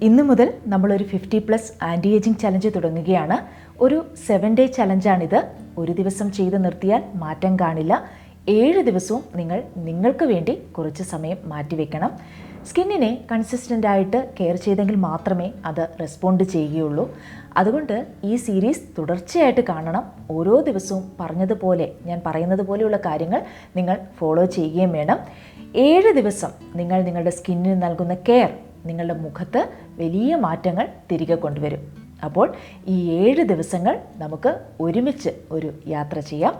ഇന്ന് മുതൽ നമ്മളൊരു 50+ ആൻറ്റി ഏജിങ് ചലഞ്ച് തുടങ്ങുകയാണ്. ഒരു 7 ഡേ ചലഞ്ചാണിത്. ഒരു ദിവസം ചെയ്ത് നിർത്തിയാൽ മാറ്റം കാണില്ല. 7 ദിവസവും നിങ്ങൾക്ക് വേണ്ടി കുറച്ച് സമയം മാറ്റിവെക്കണം. സ്കിന്നിനെ കൺസിസ്റ്റൻ്റ് ആയിട്ട് കെയർ ചെയ്തെങ്കിൽ മാത്രമേ അത് റെസ്പോണ്ട് ചെയ്യുകയുള്ളൂ. അതുകൊണ്ട് ഈ സീരീസ് തുടർച്ചയായിട്ട് കാണണം. ഓരോ ദിവസവും ഞാൻ പറയുന്നത് പോലെയുള്ള കാര്യങ്ങൾ നിങ്ങൾ ഫോളോ ചെയ്യുകയും വേണം. 7 ദിവസം നിങ്ങളുടെ സ്കിന്നിന് നൽകുന്ന കെയർ നിങ്ങളുടെ മുഖത്ത് വലിയ മാറ്റങ്ങൾ തിരികെ കൊണ്ടുവരും. അപ്പോൾ ഈ 7 ദിവസങ്ങൾ നമുക്ക് ഒരുമിച്ച് ഒരു യാത്ര ചെയ്യാം.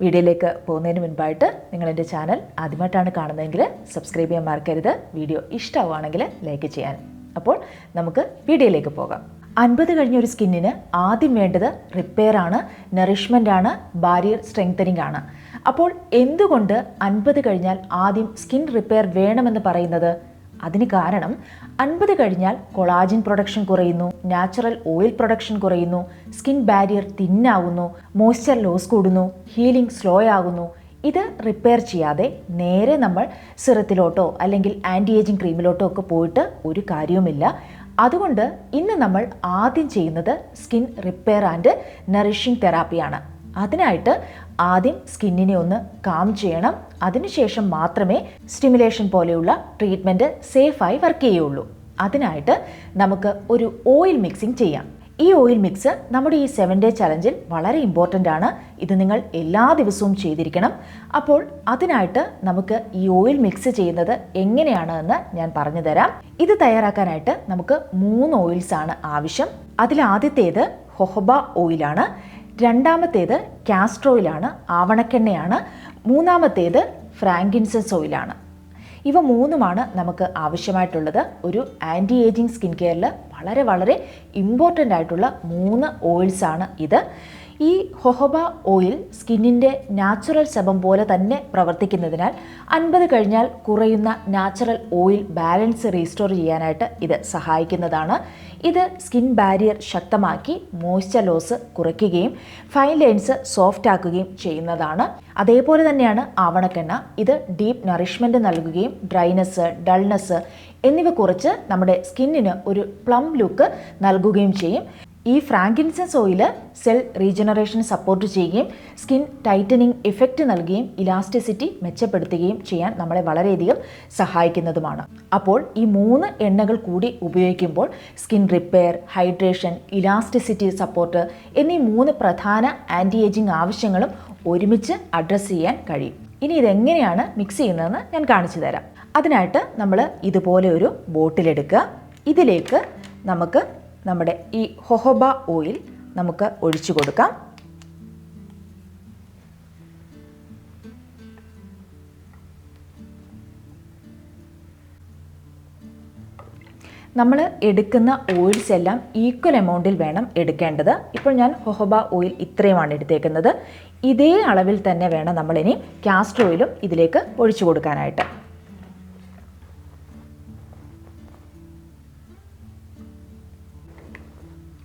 വീഡിയോയിലേക്ക് പോകുന്നതിന് മുൻപായിട്ട് നിങ്ങളെൻ്റെ ചാനൽ ആദ്യമായിട്ടാണ് കാണുന്നതെങ്കിൽ സബ്സ്ക്രൈബ് ചെയ്യാൻ മറക്കരുത്. വീഡിയോ ഇഷ്ടമാവുകയാണെങ്കിൽ ലൈക്ക് ചെയ്യാൻ. അപ്പോൾ നമുക്ക് വീഡിയോയിലേക്ക് പോകാം. 50 കഴിഞ്ഞ ഒരു സ്കിന്നിന് ആദ്യം വേണ്ടത് റിപ്പയർ ആണ്, നറിഷ്മെൻ്റ് ആണ്, ബാരിയർ സ്ട്രെങ്തനിങ് ആണ്. അപ്പോൾ എന്തുകൊണ്ട് 50 കഴിഞ്ഞാൽ ആദ്യം സ്കിൻ റിപ്പയർ വേണമെന്ന് പറയുന്നത്? അതിന് കാരണം 50 കഴിഞ്ഞാൽ കൊളാജിൻ പ്രൊഡക്ഷൻ കുറയുന്നു, നാച്ചുറൽ ഓയിൽ പ്രൊഡക്ഷൻ കുറയുന്നു, സ്കിൻ ബാരിയർ തിന്നാവുന്നു, മോയ്സ്ചർ ലോസ് കൂടുന്നു, ഹീലിംഗ് സ്ലോ ആകുന്നു. ഇത് റിപ്പയർ ചെയ്യാതെ നേരെ നമ്മൾ സിറത്തിലോട്ടോ അല്ലെങ്കിൽ ആൻറ്റി ഏജിങ് ക്രീമിലോട്ടോ ഒക്കെ പോയിട്ട് ഒരു കാര്യവുമില്ല. അതുകൊണ്ട് ഇന്ന് നമ്മൾ ആദ്യം ചെയ്യുന്നത് സ്കിൻ റിപ്പയർ ആൻഡ് നറിഷിംഗ് തെറാപ്പിയാണ്. അതിനായിട്ട് ആദ്യം സ്കിന്നിനെ ഒന്ന് കാം ചെയ്യണം. അതിനുശേഷം മാത്രമേ സ്റ്റിമുലേഷൻ പോലെയുള്ള ട്രീറ്റ്മെൻറ്റ് സേഫായി വർക്ക് ചെയ്യുള്ളൂ. അതിനായിട്ട് നമുക്ക് ഒരു ഓയിൽ മിക്സിംഗ് ചെയ്യാം. ഈ ഓയിൽ മിക്സ് നമ്മുടെ ഈ 7 ഡേ ചലഞ്ചിൽ വളരെ ഇമ്പോർട്ടൻ്റ് ആണ്. ഇത് നിങ്ങൾ എല്ലാ ദിവസവും ചെയ്തിരിക്കണം. അപ്പോൾ അതിനായിട്ട് നമുക്ക് ഈ ഓയിൽ മിക്സ് ചെയ്യുന്നത് എങ്ങനെയാണ് എന്ന് ഞാൻ പറഞ്ഞു തരാം. ഇത് തയ്യാറാക്കാനായിട്ട് നമുക്ക് 3 ഓയിൽസ് ആണ് ആവശ്യം. അതിലാദ്യത്തേത് ഹൊഹോബ ഓയിലാണ്, രണ്ടാമത്തേത് കാസ്റ്റർ ഓയിലാണ്, ആവണക്കെണ്ണയാണ്, മൂന്നാമത്തേത് ഫ്രാങ്കിൻസൻസ് ഓയിലാണ്. ഇവ 3ഉമാണ് നമുക്ക് ആവശ്യമായിട്ടുള്ളത്. ഒരു ആൻറ്റി ഏജിങ് സ്കിൻ കെയറിൽ വളരെ ഇമ്പോർട്ടൻ്റ് ആയിട്ടുള്ള 3 ഓയിൽസാണ് ഇത്. ഈ ഹൊഹോബ ഓയിൽ സ്കിന്നിൻ്റെ നാച്ചുറൽ സെബം പോലെ തന്നെ പ്രവർത്തിക്കുന്നതിനാൽ 50 കഴിഞ്ഞാൽ കുറയുന്ന നാച്ചുറൽ ഓയിൽ ബാലൻസ് റീസ്റ്റോർ ചെയ്യാനായിട്ട് ഇത് സഹായിക്കുന്നതാണ്. ഇത് സ്കിൻ ബാരിയർ ശക്തമാക്കി മോയ്സ്ചർ ലോസ് കുറയ്ക്കുകയും ഫൈൻ ലൈൻസ് സോഫ്റ്റ് ആക്കുകയും ചെയ്യുന്നതാണ്. അതേപോലെ തന്നെയാണ് ആവണക്കെണ്ണ. ഇത് ഡീപ്പ് നറിഷ്മെൻറ്റ് നൽകുകയും ഡ്രൈനെസ്, ഡൾനെസ് എന്നിവ കുറച്ച് നമ്മുടെ സ്കിന്നിന് ഒരു പ്ലം ലുക്ക് നൽകുകയും ചെയ്യും. ഈ ഫ്രാങ്കിൻസൻസ് ഓയിൽ സെൽ റീജനറേഷൻ സപ്പോർട്ട് ചെയ്യുകയും സ്കിൻ ടൈറ്റനിങ് ഇഫക്റ്റ് നൽകുകയും ഇലാസ്റ്റിസിറ്റി മെച്ചപ്പെടുത്തുകയും ചെയ്യാൻ നമ്മളെ വളരെയധികം സഹായിക്കുന്നതുമാണ്. അപ്പോൾ ഈ 3 എണ്ണകൾ കൂടി ഉപയോഗിക്കുമ്പോൾ skin repair, hydration, elasticity support എന്നീ 3 പ്രധാന ആൻറ്റി ഏജിങ് ആവശ്യങ്ങളും ഒരുമിച്ച് അഡ്രസ്സ് ചെയ്യാൻ കഴിയും. ഇനി ഇതെങ്ങനെയാണ് മിക്സ് ചെയ്യുന്നതെന്ന് ഞാൻ കാണിച്ചു തരാം. അതിനായിട്ട് നമ്മൾ ഇതുപോലെ ഒരു ബോട്ടിലെടുക്കുക. ഇതിലേക്ക് നമുക്ക് നമ്മുടെ ഈ ഹൊഹോബ ഓയിൽ നമുക്ക് ഒഴിച്ചു കൊടുക്കാം. നമ്മൾ എടുക്കുന്ന ഓയിൽസ് എല്ലാം ഈക്വൽ എമൗണ്ടിൽ വേണം എടുക്കേണ്ടത്. ഇപ്പോൾ ഞാൻ ഹൊഹോബ ഓയിൽ ഇത്രയുമാണ് എടുത്തേക്കുന്നത്. ഇതേ അളവിൽ തന്നെ വേണം നമ്മളിനി കാസ്റ്റർ ഓയിലും ഇതിലേക്ക് ഒഴിച്ചു കൊടുക്കാനായിട്ട്.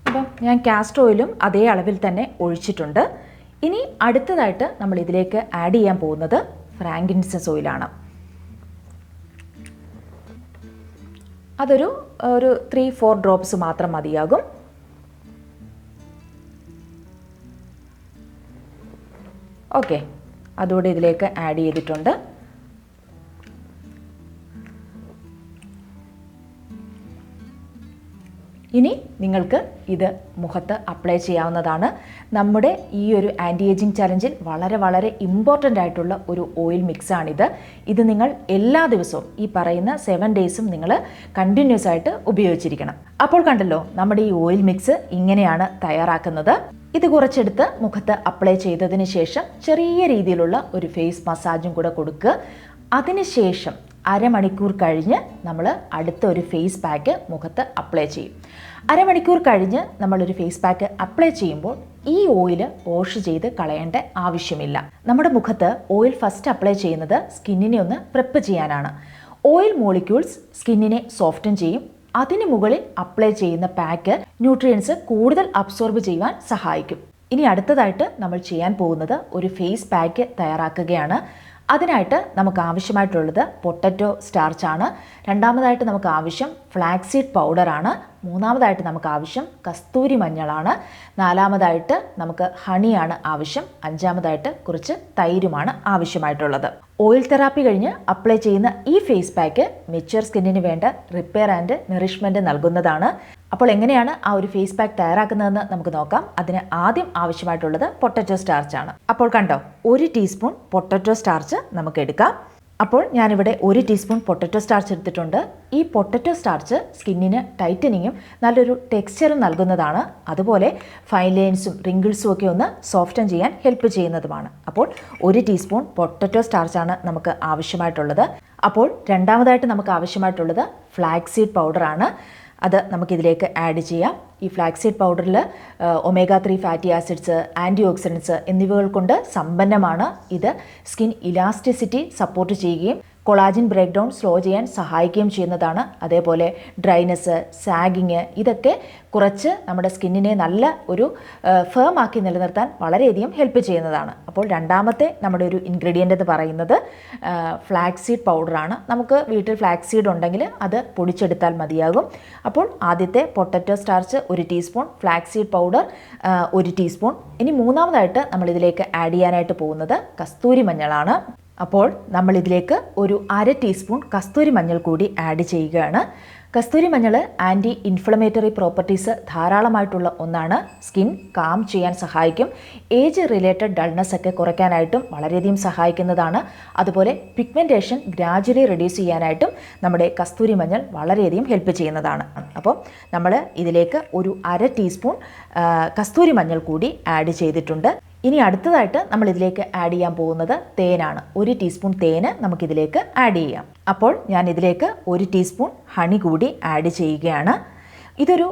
അപ്പം ഞാൻ കാസ്റ്റർ ഓയിലും അതേ അളവിൽ തന്നെ ഒഴിച്ചിട്ടുണ്ട്. ഇനി അടുത്തതായിട്ട് നമ്മൾ ഇതിലേക്ക് ആഡ് ചെയ്യാൻ പോകുന്നത് ഫ്രാങ്കിൻസൻസ് ഓയിലാണ്. അതൊരു 3-4 ഡ്രോപ്സ് മാത്രം മതിയാകും. ഓക്കെ, അതുകൂടെ ഇതിലേക്ക് ആഡ് ചെയ്തിട്ടുണ്ട്. ഇനി നിങ്ങൾക്ക് ഇത് മുഖത്ത് അപ്ലൈ ചെയ്യാവുന്നതാണ്. നമ്മുടെ ഈ ഒരു ആൻറ്റി ഏജിങ് ചലഞ്ചിൽ വളരെ ഇമ്പോർട്ടൻ്റ് ആയിട്ടുള്ള ഒരു ഓയിൽ മിക്സാണിത്. ഇത് നിങ്ങൾ എല്ലാ ദിവസവും ഈ പറയുന്ന 7 ഡേയ്സും നിങ്ങൾ കണ്ടിന്യൂസ് ആയിട്ട് ഉപയോഗിച്ചിരിക്കണം. അപ്പോൾ കണ്ടല്ലോ, നമ്മുടെ ഈ ഓയിൽ മിക്സ് ഇങ്ങനെയാണ് തയ്യാറാക്കുന്നത്. ഇത് കുറച്ചെടുത്ത് മുഖത്ത് അപ്ലൈ ചെയ്തതിന് ശേഷം ചെറിയ രീതിയിലുള്ള ഒരു ഫേസ് മസാജും കൂടെ കൊടുക്കുക. അതിനുശേഷം അരമണിക്കൂർ കഴിഞ്ഞ് നമ്മൾ അടുത്ത ഒരു ഫേസ് പാക്ക് മുഖത്ത് അപ്ലൈ ചെയ്യും. അരമണിക്കൂർ കഴിഞ്ഞ് നമ്മളൊരു ഫേസ് പാക്ക് അപ്ലൈ ചെയ്യുമ്പോൾ ഈ ഓയിൽ വാഷ് ചെയ്ത് കളയേണ്ട ആവശ്യമില്ല. നമ്മുടെ മുഖത്ത് ഓയിൽ ഫസ്റ്റ് അപ്ലൈ ചെയ്യുന്നത് സ്കിന്നിനെ ഒന്ന് പ്രെപ്പ് ചെയ്യാനാണ്. ഓയിൽ മോളിക്യൂൾസ് സ്കിന്നിനെ സോഫ്റ്റൻ ചെയ്യും. അതിന് മുകളിൽ അപ്ലൈ ചെയ്യുന്ന പാക്ക് ന്യൂട്രിയൻസ് കൂടുതൽ അബ്സോർബ് ചെയ്യുവാൻ സഹായിക്കും. ഇനി അടുത്തതായിട്ട് നമ്മൾ ചെയ്യാൻ പോകുന്നത് ഒരു ഫേസ് പാക്ക് തയ്യാറാക്കുകയാണ്. അതിനായിട്ട് നമുക്ക് ആവശ്യമായിട്ടുള്ളത് പൊട്ടറ്റോ സ്റ്റാർച്ചാണ്. രണ്ടാമതായിട്ട് നമുക്ക് ആവശ്യം ഫ്ലാക്സീഡ് പൗഡറാണ്. മൂന്നാമതായിട്ട് നമുക്ക് ആവശ്യം കസ്തൂരി മഞ്ഞളാണ്. നാലാമതായിട്ട് നമുക്ക് ഹണിയാണ് ആവശ്യം. അഞ്ചാമതായിട്ട് കുറച്ച് തൈരുമാണ് ആവശ്യമായിട്ടുള്ളത്. ഓയിൽ തെറാപ്പി കഴിഞ്ഞ് അപ്ലൈ ചെയ്യുന്ന ഈ ഫേസ് പാക്ക് മെച്യൂർ സ്കിന്നിന് വേണ്ട റിപ്പയർ ആൻഡ് നറിഷ്മെൻറ്റ് നൽകുന്നതാണ്. അപ്പോൾ എങ്ങനെയാണ് ആ ഒരു ഫേസ് പാക്ക് തയ്യാറാക്കുന്നതെന്ന് നമുക്ക് നോക്കാം. അതിന് ആദ്യം ആവശ്യമായിട്ടുള്ളത് പൊട്ടറ്റോ സ്റ്റാർച്ചാണ്. അപ്പോൾ കണ്ടോ, 1 ടീസ്പൂൺ പൊട്ടറ്റോ സ്റ്റാർച്ച് നമുക്ക് എടുക്കാം. അപ്പോൾ ഞാനിവിടെ 1 ടീസ്പൂൺ പൊട്ടറ്റോ സ്റ്റാർച്ച് എടുത്തിട്ടുണ്ട്. ഈ പൊട്ടറ്റോ സ്റ്റാർച്ച് സ്കിന്നിന് ടൈറ്റനിങ്ങും നല്ലൊരു ടെക്സ്ചറും നൽകുന്നതാണ്. അതുപോലെ ഫൈൻ ലൈൻസും റിങ്കിൾസും ഒക്കെ ഒന്ന് സോഫ്റ്റൻ ചെയ്യാൻ ഹെൽപ്പ് ചെയ്യുന്നതുമാണ്. അപ്പോൾ 1 ടീസ്പൂൺ പൊട്ടറ്റോ സ്റ്റാർച്ചാണ് നമുക്ക് ആവശ്യമായിട്ടുള്ളത്. അപ്പോൾ രണ്ടാമതായിട്ട് നമുക്ക് ആവശ്യമായിട്ടുള്ളത് ഫ്ലാക്സീഡ് പൗഡറാണ്. അത് നമുക്കിതിലേക്ക് ആഡ് ചെയ്യാം. ഈ ഫ്ലാക്സീഡ് പൗഡറിൽ omega 3 fatty acids, antioxidants എന്നിവകൾ കൊണ്ട് സമ്പന്നമാണ്. ഇത് സ്കിൻ ഇലാസ്റ്റിസിറ്റി സപ്പോർട്ട് ചെയ്യുകയും കൊളാജിൻ ബ്രേക്ക് ഡൗൺ സ്ലോ ചെയ്യാൻ സഹായിക്കുകയും ചെയ്യുന്നതാണ്. അതേപോലെ ഡ്രൈനെസ്, സാഗിങ് ഇതൊക്കെ കുറച്ച് നമ്മുടെ സ്കിന്നിനെ നല്ല ഒരു ഫേം ആക്കി നിലനിർത്താൻ വളരെയധികം ഹെൽപ്പ് ചെയ്യുന്നതാണ്. അപ്പോൾ രണ്ടാമത്തെ നമ്മുടെ ഒരു ഇൻഗ്രീഡിയൻ്റ് എന്ന് പറയുന്നത് ഫ്ലാക്സീഡ് പൗഡറാണ്. നമുക്ക് വീട്ടിൽ ഫ്ലാക്സീഡ് ഉണ്ടെങ്കിൽ അത് പൊടിച്ചെടുത്താൽ മതിയാകും. അപ്പോൾ ആദ്യത്തെ potato starch 1 teaspoon, flaxseed powder 1 teaspoon. ഇനി മൂന്നാമതായിട്ട് നമ്മളിതിലേക്ക് ആഡ് ചെയ്യാനായിട്ട് പോകുന്നത് കസ്തൂരി മഞ്ഞളാണ്. അപ്പോൾ നമ്മൾ ഇതിലേക്ക് ഒരു 1/2 ടീസ്പൂൺ കസ്തൂരി മഞ്ഞൾ കൂടി ആഡ് ചെയ്യുകയാണ്. കസ്തൂരി മഞ്ഞൾ ആൻറ്റി ഇൻഫ്ലമേറ്ററി പ്രോപ്പർട്ടീസ് ധാരാളമായിട്ടുള്ള ഒന്നാണ്. സ്കിൻ കാം ചെയ്യാൻ സഹായിക്കും. ഏജ് റിലേറ്റഡ് ഡൾനെസ് ഒക്കെ കുറയ്ക്കാനായിട്ടും വളരെയധികം സഹായിക്കുന്നതാണ്. അതുപോലെ പിഗ്മെൻറ്റേഷൻ ഗ്രാജുവലി റെഡ്യൂസ് ചെയ്യാനായിട്ടും നമ്മുടെ കസ്തൂരി മഞ്ഞൾ വളരെയധികം ഹെൽപ്പ് ചെയ്യുന്നതാണ്. അപ്പോൾ നമ്മൾ ഇതിലേക്ക് ഒരു 1/2 ടീസ്പൂൺ കസ്തൂരി മഞ്ഞൾ കൂടി ആഡ് ചെയ്തിട്ടുണ്ട്. ഇനി അടുത്തതായിട്ട് നമ്മൾ ഇതിലേക്ക് ആഡ് ചെയ്യാൻ പോകുന്നത് തേനാണ്. 1 ടീസ്പൂൺ തേന് നമുക്കിതിലേക്ക് ആഡ് ചെയ്യാം. അപ്പോൾ ഞാൻ ഇതിലേക്ക് 1 ടീസ്പൂൺ ഹണി കൂടി ആഡ് ചെയ്യുകയാണ്. ഇതൊരു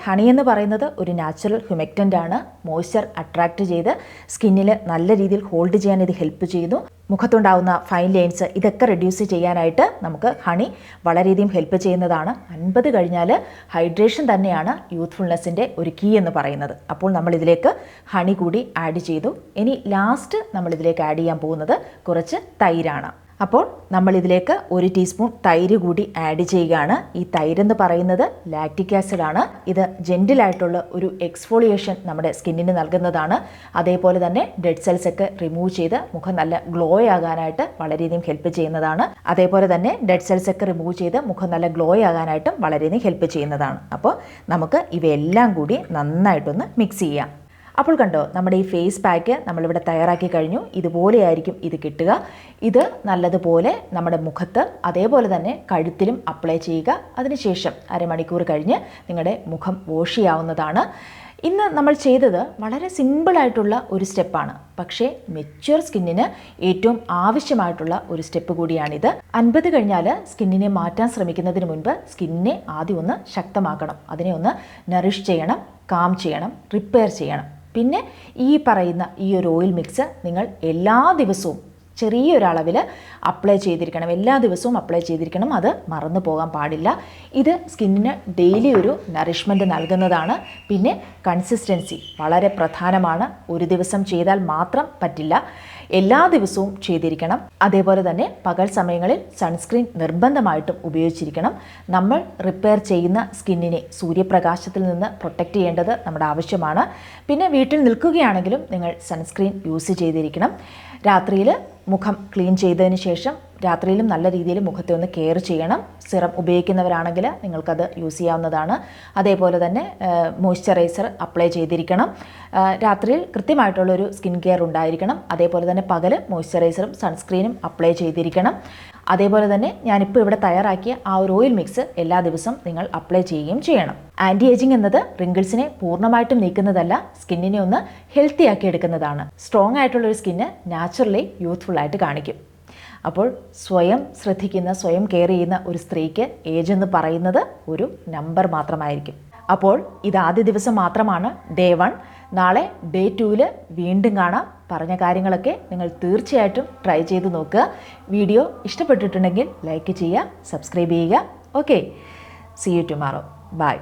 ഹണി എന്ന് പറയുന്നത് ഒരു നാച്ചുറൽ ഹ്യൂമെക്റ്റൻ്റ് ആണ്. മോയ്സ്ചർ അട്രാക്റ്റ് ചെയ്ത് സ്കിന്നിൽ നല്ല രീതിയിൽ ഹോൾഡ് ചെയ്യാൻ ഇത് ഹെൽപ്പ് ചെയ്യുന്നു. മുഖത്തുണ്ടാകുന്ന ഫൈൻ ലൈൻസ് ഇതൊക്കെ റെഡ്യൂസ് ചെയ്യാനായിട്ട് നമുക്ക് ഹണി വളരെയധികം ഹെൽപ്പ് ചെയ്യുന്നതാണ്. 50 കഴിഞ്ഞാൽ ഹൈഡ്രേഷൻ തന്നെയാണ് യൂത്ത്ഫുൾനെസ്സിൻ്റെ ഒരു കീ എന്ന് പറയുന്നത്. അപ്പോൾ നമ്മളിതിലേക്ക് ഹണി കൂടി ആഡ് ചെയ്തു. ഇനി ലാസ്റ്റ് നമ്മളിതിലേക്ക് ആഡ് ചെയ്യാൻ പോകുന്നത് കുറച്ച് തൈരാണ്. അപ്പോൾ നമ്മളിതിലേക്ക് 1 ടീസ്പൂൺ തൈര് കൂടി ആഡ് ചെയ്യുകയാണ്. ഈ തൈരെന്ന് പറയുന്നത് ലാക്റ്റിക് ആസിഡാണ്. ഇത് ജെൻറ്റിലായിട്ടുള്ള ഒരു എക്സ്ഫോളിയേഷൻ നമ്മുടെ സ്കിന്നിന് നൽകുന്നതാണ്. അതേപോലെ തന്നെ ഡെഡ് സെൽസ് ഒക്കെ റിമൂവ് ചെയ്ത് മുഖം നല്ല ഗ്ലോ ആകാനായിട്ട് വളരെയധികം ഹെൽപ്പ് ചെയ്യുന്നതാണ്. അതേപോലെ തന്നെ ഡെഡ് സെൽസ് ഒക്കെ റിമൂവ് ചെയ്ത് മുഖം നല്ല ഗ്ലോ ആകാനായിട്ടും വളരെയധികം ഹെൽപ്പ് ചെയ്യുന്നതാണ്. അപ്പോൾ നമുക്ക് ഇവയെല്ലാം കൂടി നന്നായിട്ടൊന്ന് മിക്സ് ചെയ്യാം. അപ്പോൾ കണ്ടോ, നമ്മുടെ ഈ ഫേസ് പാക്ക് നമ്മളിവിടെ തയ്യാറാക്കി കഴിഞ്ഞു. ഇതുപോലെയായിരിക്കും ഇത് കിട്ടുക. ഇത് നല്ലതുപോലെ നമ്മുടെ മുഖത്ത് അതേപോലെ തന്നെ കഴുത്തിലും അപ്ലൈ ചെയ്യുക. അതിനുശേഷം അരമണിക്കൂർ കഴിഞ്ഞ് നിങ്ങളുടെ മുഖം വാഷ് ചെയ്യാവുന്നതാണ്. ഇന്ന് നമ്മൾ ചെയ്തത് വളരെ സിമ്പിളായിട്ടുള്ള ഒരു സ്റ്റെപ്പാണ്. പക്ഷേ മെച്യൂർ സ്കിന്നിന് ഏറ്റവും ആവശ്യമായിട്ടുള്ള ഒരു സ്റ്റെപ്പ് കൂടിയാണിത്. 50 കഴിഞ്ഞാൽ സ്കിന്നിനെ മാറ്റാൻ ശ്രമിക്കുന്നതിന് മുൻപ് സ്കിന്നിനെ ആദ്യം ഒന്ന് ശക്തമാക്കണം. അതിനെ ഒന്ന് നറിഷ് ചെയ്യണം, കാം ചെയ്യണം, റിപ്പയർ ചെയ്യണം. പിന്നെ ഈ പറയുന്ന ഈ ഒരു ഓയിൽ മിക്സ് നിങ്ങൾ എല്ലാ ദിവസവും ചെറിയൊരളവിൽ അപ്ലൈ ചെയ്തിരിക്കണം. എല്ലാ ദിവസവും അപ്ലൈ ചെയ്തിരിക്കണം. അത് മറന്നു പോകാൻ പാടില്ല. ഇത് സ്കിന്നിന് ഡെയിലി ഒരു നറിഷ്മെൻറ്റ് നൽകുന്നതാണ്. പിന്നെ കൺസിസ്റ്റൻസി വളരെ പ്രധാനമാണ്. ഒരു ദിവസം ചെയ്താൽ മാത്രം പറ്റില്ല, എല്ലാ ദിവസവും ചെയ്തിരിക്കണം. അതേപോലെ തന്നെ പകൽ സമയങ്ങളിൽ സൺസ്ക്രീൻ നിർബന്ധമായിട്ടും ഉപയോഗിച്ചിരിക്കണം. നമ്മൾ റിപ്പയർ ചെയ്യുന്ന സ്കിന്നിനെ സൂര്യപ്രകാശത്തിൽ നിന്ന് പ്രൊട്ടക്റ്റ് ചെയ്യേണ്ടത് നമ്മുടെ ആവശ്യമാണ്. പിന്നെ വീട്ടിൽ നിൽക്കുകയാണെങ്കിലും നിങ്ങൾ സൺസ്ക്രീൻ യൂസ് ചെയ്തിരിക്കണം. രാത്രിയിൽ മുഖം ക്ലീൻ ചെയ്തതിന് ശേഷം രാത്രിയിലും നല്ല രീതിയിൽ മുഖത്തെ ഒന്ന് കെയർ ചെയ്യണം. സിറം ഉപയോഗിക്കുന്നവരാണെങ്കിൽ നിങ്ങൾക്കത് യൂസ് ചെയ്യാവുന്നതാണ്. അതേപോലെ തന്നെ മോയ്സ്ചറൈസർ അപ്ലൈ ചെയ്തിരിക്കണം. രാത്രിയിൽ കൃത്യമായിട്ടുള്ളൊരു സ്കിൻ കെയർ ഉണ്ടായിരിക്കണം. അതേപോലെ തന്നെ പകൽ മോയ്സ്ചറൈസറും സൺസ്ക്രീനും അപ്ലൈ ചെയ്തിരിക്കണം. അതേപോലെ തന്നെ ഞാനിപ്പോൾ ഇവിടെ തയ്യാറാക്കിയ ആ ഒരു ഓയിൽ മിക്സ് എല്ലാ ദിവസവും നിങ്ങൾ അപ്ലൈ ചെയ്യുകയും ചെയ്യണം. ആൻറ്റി ഏജിങ് എന്നത് റിങ്കിൾസിനെ പൂർണ്ണമായിട്ടും നീക്കുന്നതല്ല, സ്കിന്നിനെ ഒന്ന് ഹെൽത്തി ആക്കി എടുക്കുന്നതാണ്. സ്ട്രോങ് ആയിട്ടുള്ളൊരു സ്കിന്ന് നാച്ചുറലി യൂത്ത്ഫുള്ളായിട്ട് കാണിക്കും. അപ്പോൾ സ്വയം ശ്രദ്ധിക്കുന്ന, സ്വയം കെയർ ചെയ്യുന്ന ഒരു സ്ത്രീക്ക് ഏജ് എന്ന് പറയുന്നത് ഒരു നമ്പർ മാത്രമായിരിക്കും. അപ്പോൾ ഇത് ആദ്യ ദിവസം മാത്രമാണ്, ഡേ 1. നാളെ ഡേ 2 വീണ്ടും കാണാം. പറഞ്ഞ കാര്യങ്ങളൊക്കെ നിങ്ങൾ തീർച്ചയായിട്ടും ട്രൈ ചെയ്ത് നോക്കുക. വീഡിയോ ഇഷ്ടപ്പെട്ടിട്ടുണ്ടെങ്കിൽ ലൈക്ക് ചെയ്യുക, സബ്സ്ക്രൈബ് ചെയ്യുക. Okay, see you tomorrow. By.